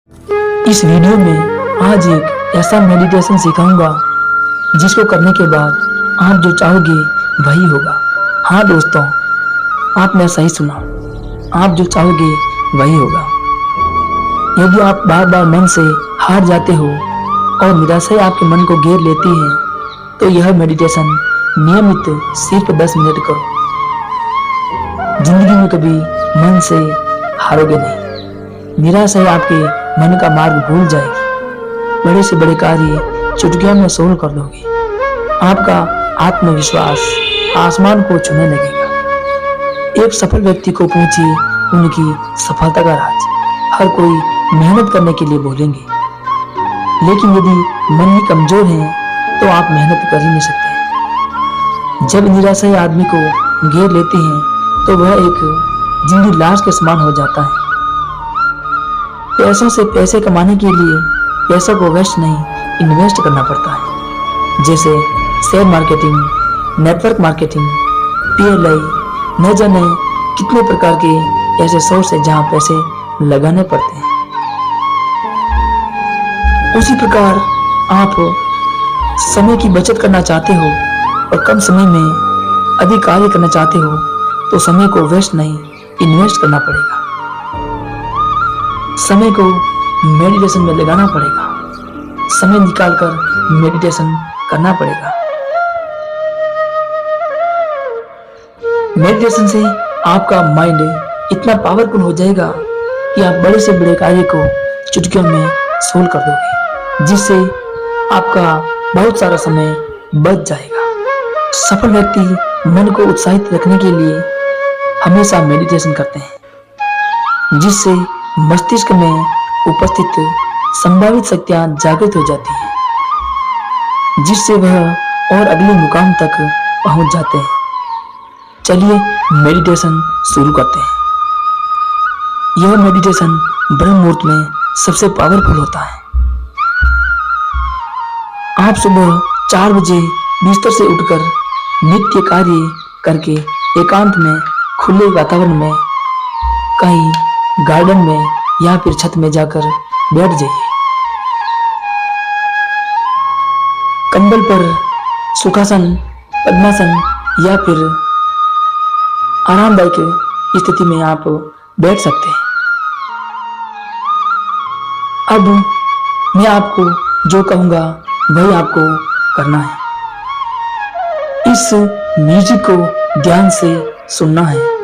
इस वीडियो में आज एक ऐसा मेडिटेशन सिखाऊंगा जिसको करने के बाद आप जो चाहोगे वही होगा। हाँ दोस्तों, आपने सही सुना, आप जो चाहोगे वही होगा। यदि आप बार बार मन से हार जाते हो और निराशा आपके मन को घेर लेती है तो यह मेडिटेशन नियमित सिर्फ 10 मिनट करो। जिंदगी में कभी मन से हारोगे नहीं। निराशा आपके मन का मार्ग भूल जाएगी। बड़े से बड़े कार्य चुटकियों में सोल्व कर दोगे। आपका आत्मविश्वास आसमान को छूने लगेगा। एक सफल व्यक्ति को पूछिए उनकी सफलता का राज। हर कोई मेहनत करने के लिए बोलेंगे, लेकिन यदि मन ही कमजोर है तो आप मेहनत कर ही नहीं सकते। जब निराशा आदमी को घेर लेती है तो वह एक जिंदी लाश के समान हो जाता है। पैसों से पैसे कमाने के लिए पैसों को वेस्ट नहीं इन्वेस्ट करना पड़ता है। जैसे share marketing, network marketing, PLI, न जाने कितने प्रकार के ऐसे सोर्स है जहां पैसे लगाने पड़ते हैं। उसी प्रकार आप समय की बचत करना चाहते हो और कम समय में अधिक कार्य करना चाहते हो तो समय को वेस्ट नहीं इन्वेस्ट करना पड़ेगा। समय को मेडिटेशन में लगाना पड़ेगा। समय निकालकर मेडिटेशन करना पड़ेगा। मेडिटेशन से आपका माइंड इतना पावरफुल हो जाएगा कि आप बड़े से बड़े कार्य को चुटकियों में सोल्व कर दोगे, जिससे आपका बहुत सारा समय बच जाएगा। सफल व्यक्ति मन को उत्साहित रखने के लिए हमेशा मेडिटेशन करते हैं, जिससे मस्तिष्क में उपस्थित संभावित शक्तियां जागृत हो जाती हैं, जिससे वह और अगले मुकाम तक पहुंच जाते हैं। चलिए मेडिटेशन शुरू करते हैं। यह मेडिटेशन ब्रह्म मुहूर्त में सबसे पावरफुल होता है। आप सुबह 4 बजे बिस्तर से उठकर नित्य कार्य करके एकांत में खुले वातावरण में कहीं गार्डन में या फिर छत में जाकर बैठ जाइए। कंबल पर सुखासन, पद्मासन या फिर आरामदायक स्थिति में आप बैठ सकते हैं। अब मैं आपको जो कहूंगा वही आपको करना है। इस म्यूजिक को ध्यान से सुनना है।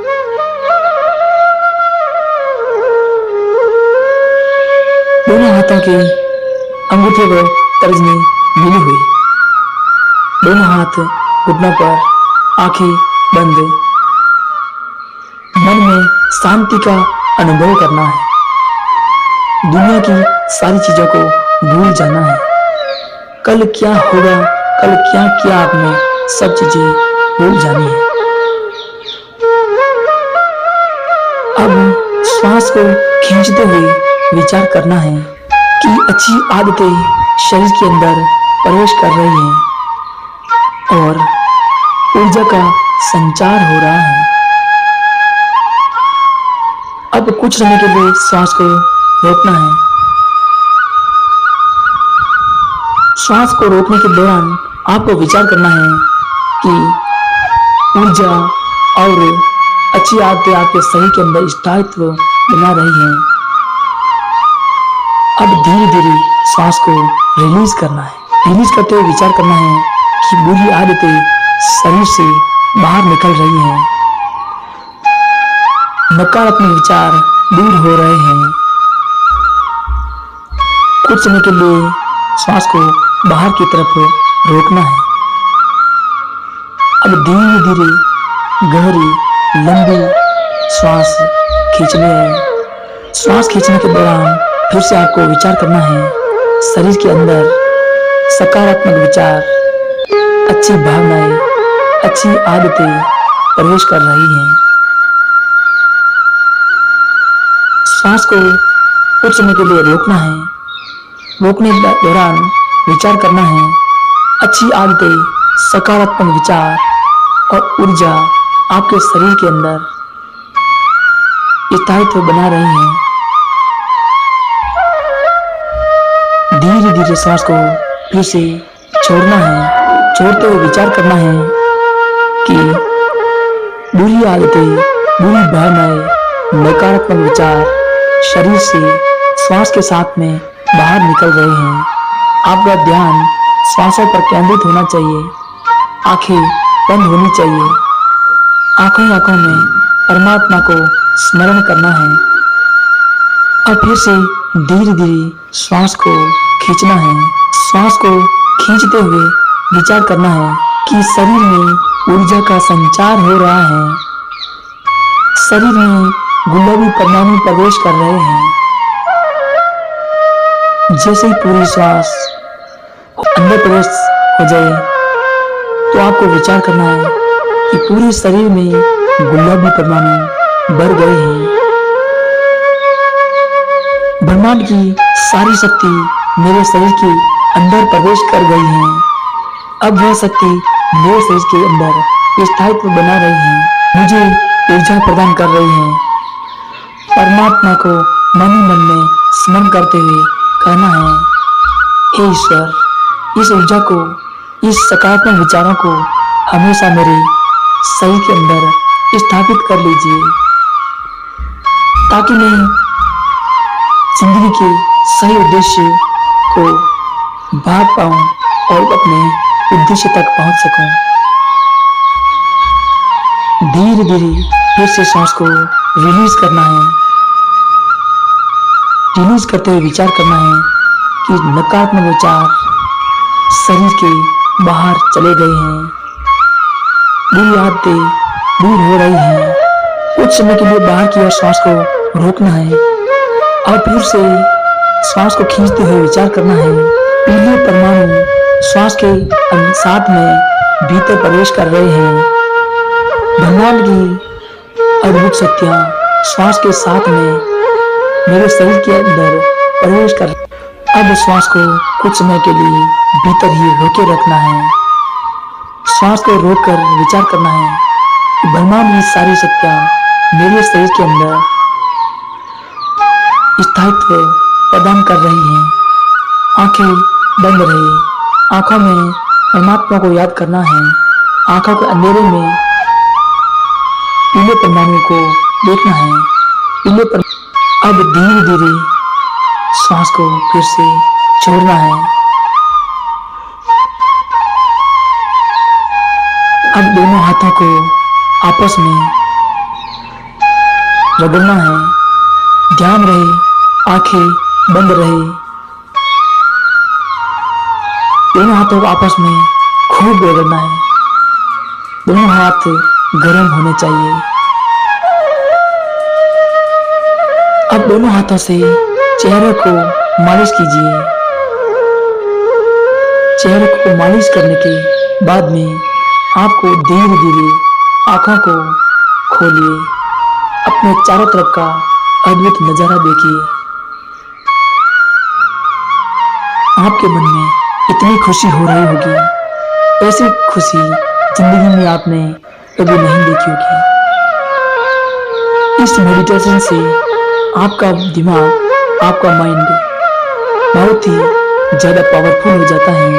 दोनों हाथों के अंगूठे व तर्जनी मिली हुई, दोनों हाथ घुटनों पर, आंखें बंद। मन में शांति का अनुभव करना है। दुनिया की सारी चीजों को भूल जाना है। कल क्या होगा, कल क्या किया आपने, सब चीजें भूल जानी है। अब श्वास को खींचते हुए विचार करना है कि अच्छी आदतें शरीर के अंदर प्रवेश कर रही हैं और ऊर्जा का संचार हो रहा है। अब कुछ समय के लिए श्वास को रोकना है। श्वास को रोकने के दौरान आपको विचार करना है कि ऊर्जा और अच्छी आदतें आपके शरीर के अंदर स्थायित्व बना रही हैं। अब धीरे धीरे श्वास को रिलीज करना है। रिलीज करते हुए विचार करना है कि बुरी आदतें शरीर से बाहर निकल रही हैं। नकारात्मक विचार दूर हो रहे हैं। कुछ समय के लिए श्वास को बाहर की तरफ रोकना है। अब धीरे धीरे गहरी लंबी श्वास खींचनी है। श्वास खींचने के दौरान फिर से आपको विचार करना है शरीर के अंदर सकारात्मक विचार, अच्छी भावनाएं, अच्छी आदतें प्रवेश कर रही हैं। श्वास को कुछ समय के लिए रोकना है। रोकने के दौरान विचार करना है अच्छी आदतें, सकारात्मक विचार और ऊर्जा आपके शरीर के अंदर स्थायित्व बना रही हैं। से सांस को फिर से छोड़ना है। छोड़ते हुए विचार करना है कि बुरी आदतें, बुरी भावनाएं, नकारात्मक विचार शरीर से श्वास के साथ में बाहर निकल रहे हैं। आपका ध्यान श्वासों पर केंद्रित होना चाहिए। आंखें बंद होनी चाहिए। आंखों में परमात्मा को स्मरण करना है और फिर से धीरे धीरे श्वास को खींचना है। श्वास को खींचते हुए विचार करना है कि शरीर में ऊर्जा का संचार हो रहा है। शरीर में गुलाबी परमाणु प्रवेश कर रहे हैं। जैसे ही पूरी श्वास अंदर प्रवेश हो जाए तो आपको विचार करना है कि पूरे शरीर में गुलाबी परमाणु बढ़ गए हैं। ब्रह्मांड की सारी शक्ति मेरे शरीर के अंदर प्रवेश कर गई है। अब वह शक्ति मेरे शरीर के अंदर स्थायित्व बना रही है, मुझे ऊर्जा प्रदान कर रही है। परमात्मा को मन ही मन में स्मरण करते हुए कहना है, हे ईश्वर, इस ऊर्जा को, इस सकारात्मक विचारों को हमेशा मेरे शरीर के अंदर स्थापित कर लीजिए ताकि मैं जिंदगी के सही उद्देश्य को भाग पाऊं और अपने उद्देश्य तक पहुंच सकूं। धीरे धीरे फिर से सांस को रिलीज करना है। रिलीज करते हुए विचार करना है कि नकारात्मक विचार शरीर के बाहर चले गए हैं। बुरी आदतें दूर हो रही हैं। कुछ समय के लिए बाहर की ओर श्वास को रोकना है और फिर से श्वास को खींचते हुए विचार करना है। पीले परमाणु श्वास के साथ में भीतर प्रवेश कर रहे हैं। ब्रह्मांड की अद्भुत शक्तियां श्वास के साथ में मेरे शरीर के अंदर प्रवेश कर। अब श्वास को कुछ समय के लिए भीतर ही रोके रखना है। श्वास को रोककर विचार करना है कि ब्रह्मांड की सारी शक्तियां मेरे शरीर के अंदर स्थायित्व प्रदान कर रही हैं। आंखें बंद रहे। आंखों में परमात्मा को याद करना है। आंखों के अंधेरे में पीले परमाणु को देखना है। अब धीरे धीरे श्वास को फिर से छोड़ना है। अब दोनों हाथों को आपस में रगड़ना है। ध्यान रहे, आंखें बंद रहे। दोनों हाथों को आपस में खूब रगड़ना है। दोनों हाथ गर्म होने चाहिए। अब दोनों हाथों से चेहरे को मालिश कीजिए। चेहरे को मालिश करने के बाद में आपको धीरे धीरे आंखों को खोलिए। अपने चारों तरफ का अद्भुत नजारा देखिए। आपके मन में इतनी खुशी हो रही होगी, ऐसी खुशी जिंदगी में आपने कभी नहीं देखी होगी। इस मेडिटेशन से आपका दिमाग, आपका माइंड बहुत ही ज्यादा पावरफुल हो जाता है।